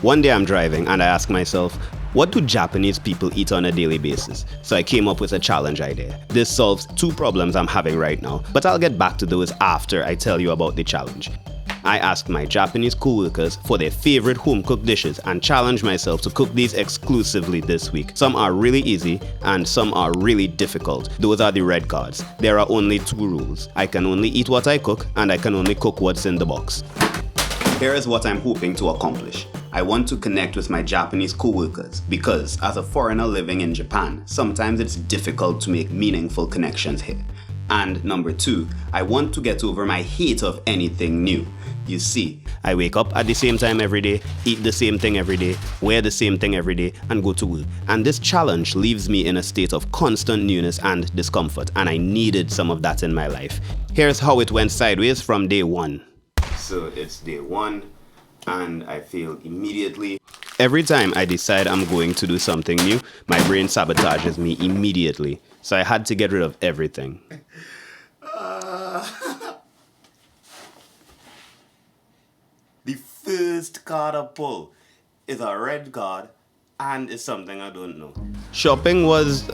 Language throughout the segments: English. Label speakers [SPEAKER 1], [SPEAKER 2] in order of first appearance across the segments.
[SPEAKER 1] One day I'm driving and I ask myself, what do Japanese people eat on a daily basis? So I came up with a challenge idea. This solves two problems I'm having right now, but I'll get back to those after I tell you about the challenge. I asked my Japanese co-workers for their favorite home-cooked dishes and challenged myself to cook these exclusively this week. Some are really easy and some are really difficult. Those are the red cards. There are only two rules. I can only eat what I cook and I can only cook what's in the box. Here is what I'm hoping to accomplish. I want to connect with my Japanese co-workers because as a foreigner living in Japan, sometimes it's difficult to make meaningful connections here. And number two, I want to get over my hate of anything new. You see, I wake up at the same time every day, eat the same thing every day, wear the same thing every day, and go to work. And this challenge leaves me in a state of constant newness and discomfort, and I needed some of that in my life. Here's how it went sideways from day one. So it's day one, and I feel immediately. Every time I decide I'm going to do something new, my brain sabotages me immediately. So I had to get rid of everything. The first card I pull is a red card and it's something I don't know. Shopping was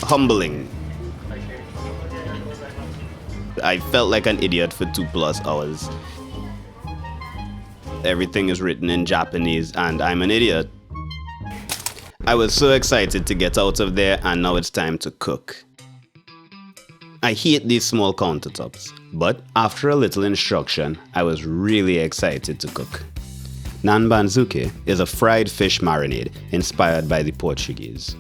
[SPEAKER 1] humbling. I felt like an idiot for 2+ hours. Everything is written in Japanese and I'm an idiot. I was so excited to get out of there and now it's time to cook. I hate these small countertops, but after a little instruction, I was really excited to cook. Nanbanzuke is a fried fish marinade inspired by the Portuguese.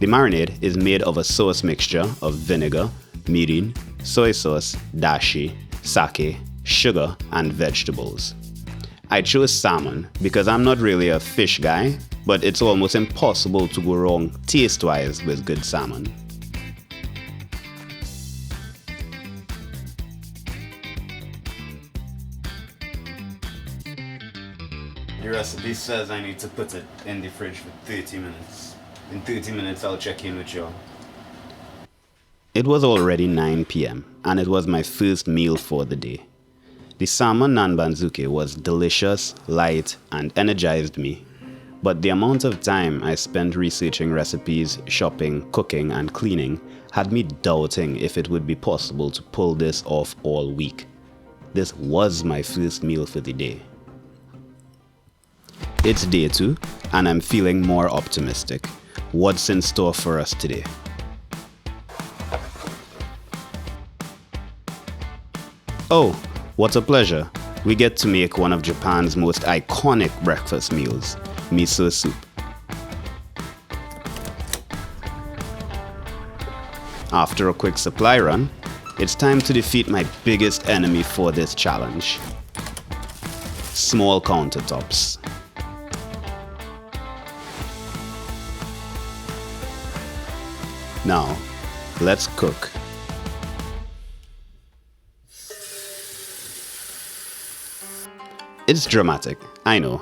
[SPEAKER 1] The marinade is made of a sauce mixture of vinegar, mirin, soy sauce, dashi, sake, sugar, and vegetables. I chose salmon because I'm not really a fish guy, but it's almost impossible to go wrong taste-wise with good salmon. The recipe says I need to put it in the fridge for 30 minutes. In 30 minutes I'll check in with y'all. It was already 9 p.m. and it was my first meal for the day. The salmon nanbanzuke was delicious, light, and energized me. But the amount of time I spent researching recipes, shopping, cooking, and cleaning had me doubting if it would be possible to pull this off all week. This was my first meal for the day. It's day 2, and I'm feeling more optimistic. What's in store for us today? Oh, what a pleasure. We get to make one of Japan's most iconic breakfast meals, miso soup. After a quick supply run, it's time to defeat my biggest enemy for this challenge. Small countertops. Now, let's cook. It's dramatic, I know,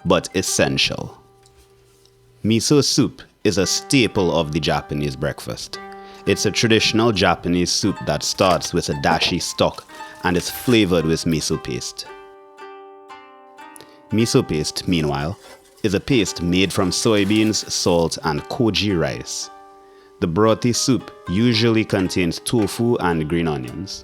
[SPEAKER 1] but essential. Miso soup is a staple of the Japanese breakfast. It's a traditional Japanese soup that starts with a dashi stock and is flavored with miso paste. Miso paste, meanwhile, is a paste made from soybeans, salt, and koji rice. The brothy soup usually contains tofu and green onions.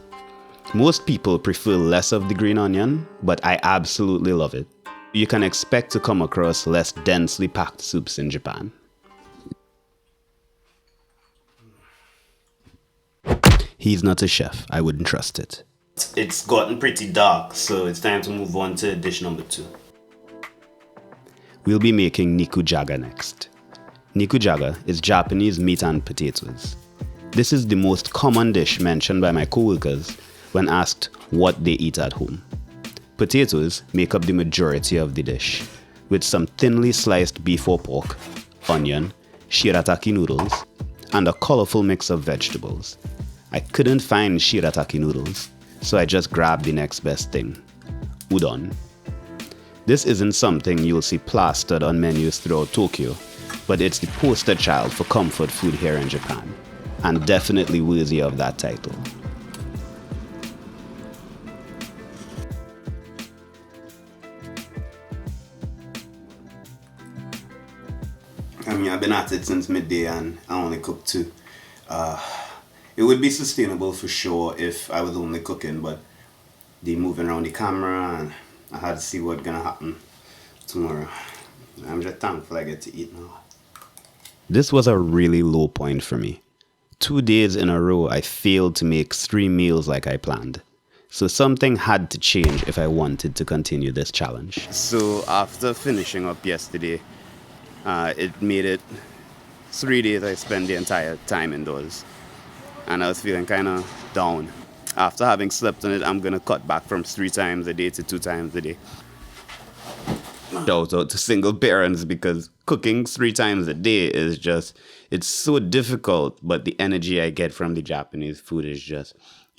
[SPEAKER 1] Most people prefer less of the green onion, but I absolutely love it. You can expect to come across less densely packed soups in Japan. He's not a chef, I wouldn't trust it. It's gotten pretty dark, so it's time to move on to dish number 2. We'll be making nikujaga next. Nikujaga is Japanese meat and potatoes. This is the most common dish mentioned by my co-workers when asked what they eat at home. Potatoes make up the majority of the dish, with some thinly sliced beef or pork, onion, shirataki noodles, and a colorful mix of vegetables. I couldn't find shirataki noodles, so I just grabbed the next best thing, udon. This isn't something you'll see plastered on menus throughout Tokyo, but it's the poster child for comfort food here in Japan, and definitely worthy of that title. I mean, I've been at it since midday and I only cooked two. Uh, it would be sustainable for sure if I was only cooking, but they moving around the camera and I had to see what's gonna happen tomorrow. I'm just thankful I get to eat now. This was a really low point for me. 2 days in a row, I failed to make 3 meals like I planned. So something had to change if I wanted to continue this challenge. So after finishing up yesterday, it made it 3 days I spent the entire time indoors. And I was feeling kind of down. After having slept on it, I'm going to cut back from 3 times a day to 2 times a day. Shout out to single parents, because cooking 3 times a day is just, it's so difficult, but the energy I get from the Japanese food is just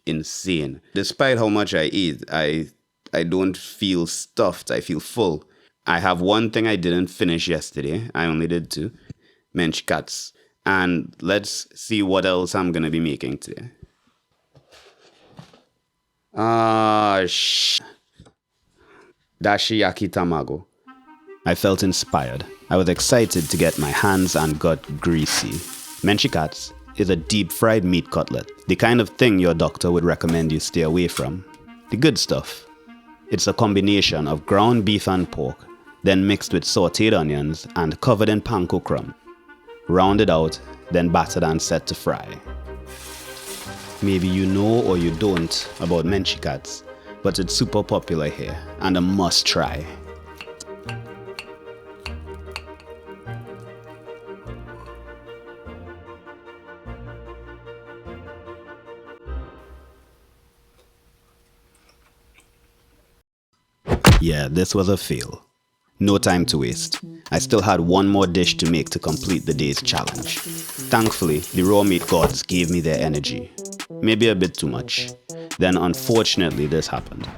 [SPEAKER 1] insane. Despite how much I eat, I don't feel stuffed, I feel full. I have one thing I didn't finish yesterday, I only did 2, menchikatsu. And let's see what else I'm gonna be making today. Dashi yaki tamago. I felt inspired. I was excited to get my hands and gut greasy. Menchikatsu is a deep-fried meat cutlet, the kind of thing your doctor would recommend you stay away from. The good stuff. It's a combination of ground beef and pork, then mixed with sautéed onions and covered in panko crumb. Rounded out, then battered and set to fry. Maybe you know or you don't about menchikatsu, but it's super popular here and a must try. Yeah, this was a fail. No time to waste. I still had one more dish to make to complete the day's challenge. Thankfully, the raw meat gods gave me their energy. Maybe a bit too much. Then unfortunately this happened.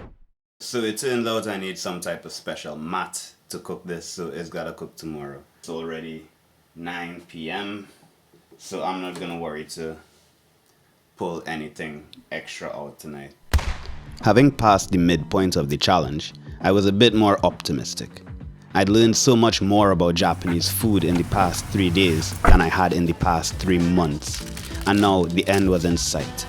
[SPEAKER 1] So it turns out I need some type of special mat to cook this, so it's gotta cook tomorrow. It's already 9 p.m. so I'm not gonna worry to pull anything extra out tonight. Having passed the midpoint of the challenge, I was a bit more optimistic. I'd learned so much more about Japanese food in the past 3 days than I had in the past 3 months, and now the end was in sight.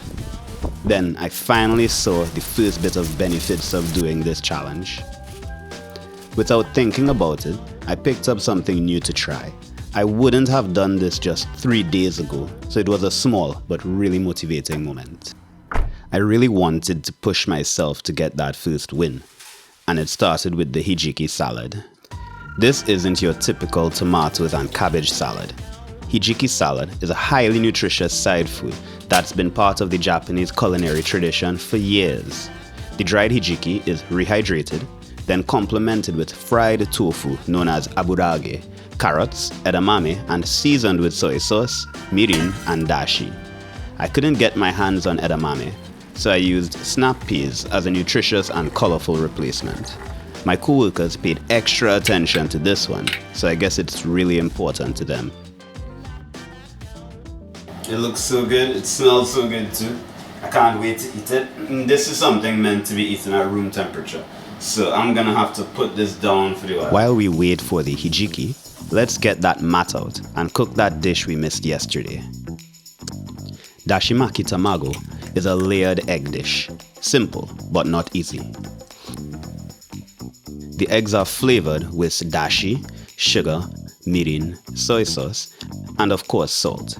[SPEAKER 1] Then I finally saw the first bit of benefits of doing this challenge. Without thinking about it, I picked up something new to try. I wouldn't have done this just 3 days ago, so it was a small but really motivating moment. I really wanted to push myself to get that first win, and it started with the Hijiki salad. This isn't your typical tomatoes and cabbage salad. Hijiki salad is a highly nutritious side food that's been part of the Japanese culinary tradition for years. The dried hijiki is rehydrated, then complemented with fried tofu known as aburage, carrots, edamame, and seasoned with soy sauce, mirin, and dashi. I couldn't get my hands on edamame, so I used snap peas as a nutritious and colorful replacement. My co-workers paid extra attention to this one, so I guess it's really important to them. It looks so good, it smells so good too. I can't wait to eat it. This is something meant to be eaten at room temperature, so I'm gonna have to put this down for the while. While we wait for the hijiki, let's get that mat out and cook that dish we missed yesterday. Dashimaki tamago is a layered egg dish. Simple, but not easy. The eggs are flavored with dashi, sugar, mirin, soy sauce, and of course salt.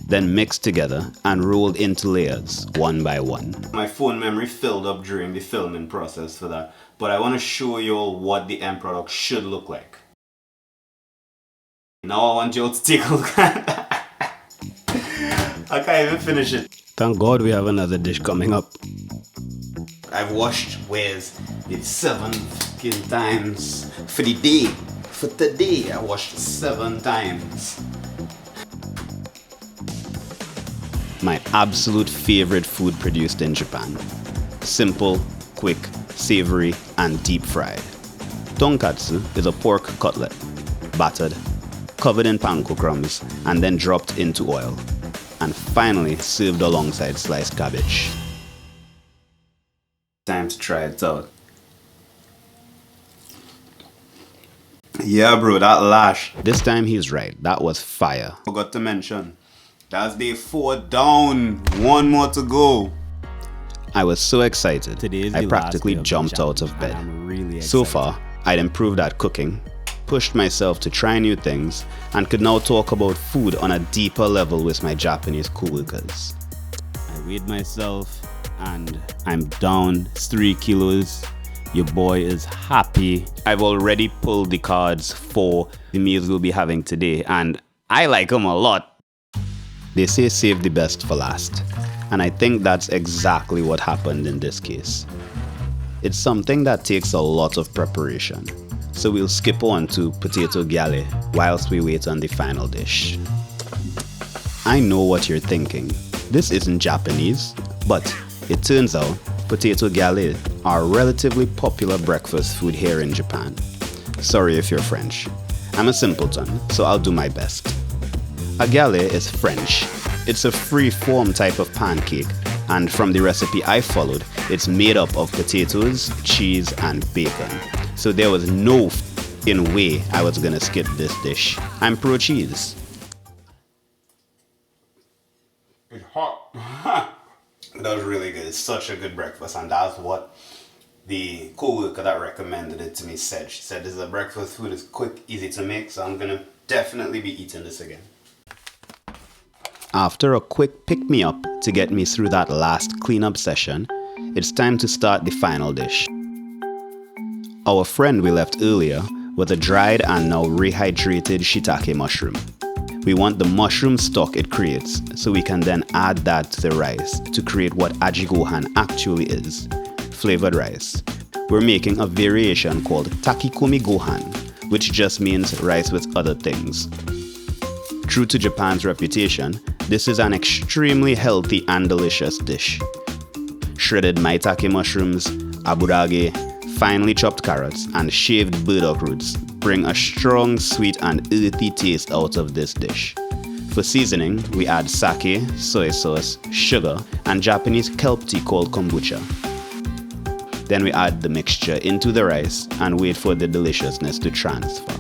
[SPEAKER 1] Then mixed together and rolled into layers, one by one. My phone memory filled up during the filming process for that, but I want to show you all what the end product should look like. Now I want you all to take a look at that. I can't even finish it. Thank God we have another dish coming up. I've washed wares it 7 fucking times for the day. For today, I washed 7 times. My absolute favorite food produced in Japan. Simple, quick, savory, and deep fried. Tonkatsu is a pork cutlet, battered, covered in panko crumbs, and then dropped into oil, and finally served alongside sliced cabbage. Time to try it out. Yeah, bro, that lash. This time he's right. That was fire. Forgot to mention, that's day 4 down. 1 more to go. I was so excited. I practically jumped out of bed. So far, I'd improved at cooking, pushed myself to try new things, and could now talk about food on a deeper level with my Japanese co-workers. I weighed myself and I'm down 3 kilos. Your boy is happy. I've already pulled the cards for the meals we'll be having today, and I like them a lot. They say save the best for last, and I think that's exactly what happened in this case. It's something that takes a lot of preparation, so we'll skip on to potato gale whilst we wait on the final dish. I know what you're thinking. This isn't Japanese, but it turns out potato gale are a relatively popular breakfast food here in Japan. Sorry if you're French. I'm a simpleton, so I'll do my best. A gale is French. It's a free-form type of pancake, and from the recipe I followed, it's made up of potatoes, cheese, and bacon. So there was no f***ing way I was gonna skip this dish. I'm pro-cheese. It's hot. That was really good. It's such a good breakfast, and that's what the co-worker that recommended it to me said. She said this is a breakfast food, it's quick, easy to make, so I'm gonna definitely be eating this again. After a quick pick-me-up to get me through that last cleanup session, it's time to start the final dish. Our friend we left earlier was a dried and now rehydrated shiitake mushroom. We want the mushroom stock it creates, so we can then add that to the rice to create what aji gohan actually is, flavored rice. We're making a variation called takikomi gohan, which just means rice with other things. True to Japan's reputation, this is an extremely healthy and delicious dish. Shredded maitake mushrooms, aburage, finely chopped carrots, and shaved burdock roots bring a strong, sweet, and earthy taste out of this dish. For seasoning, we add sake, soy sauce, sugar, and Japanese kelp tea called kombucha. Then we add the mixture into the rice and wait for the deliciousness to transfer.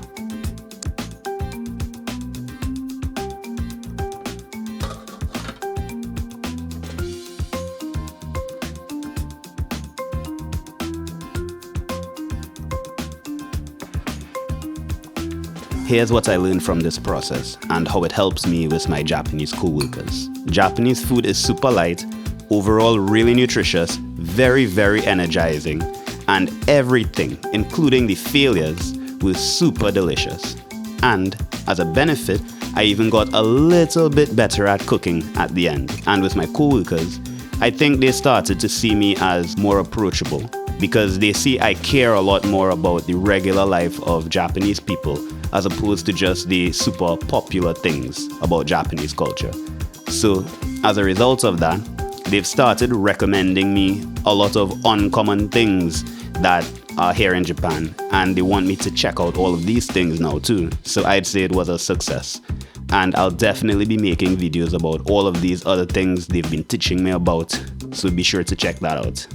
[SPEAKER 1] Here's what I learned from this process and how it helps me with my Japanese co-workers. Japanese food is super light, overall really nutritious, very, very energizing, and everything, including the failures, was super delicious. And as a benefit, I even got a little bit better at cooking at the end. And with my co-workers, I think they started to see me as more approachable because they see I care a lot more about the regular life of Japanese people as opposed to just the super popular things about Japanese culture. So as a result of that, they've started recommending me a lot of uncommon things that are here in Japan, and they want me to check out all of these things now too. So I'd say it was a success. And I'll definitely be making videos about all of these other things they've been teaching me about, so be sure to check that out.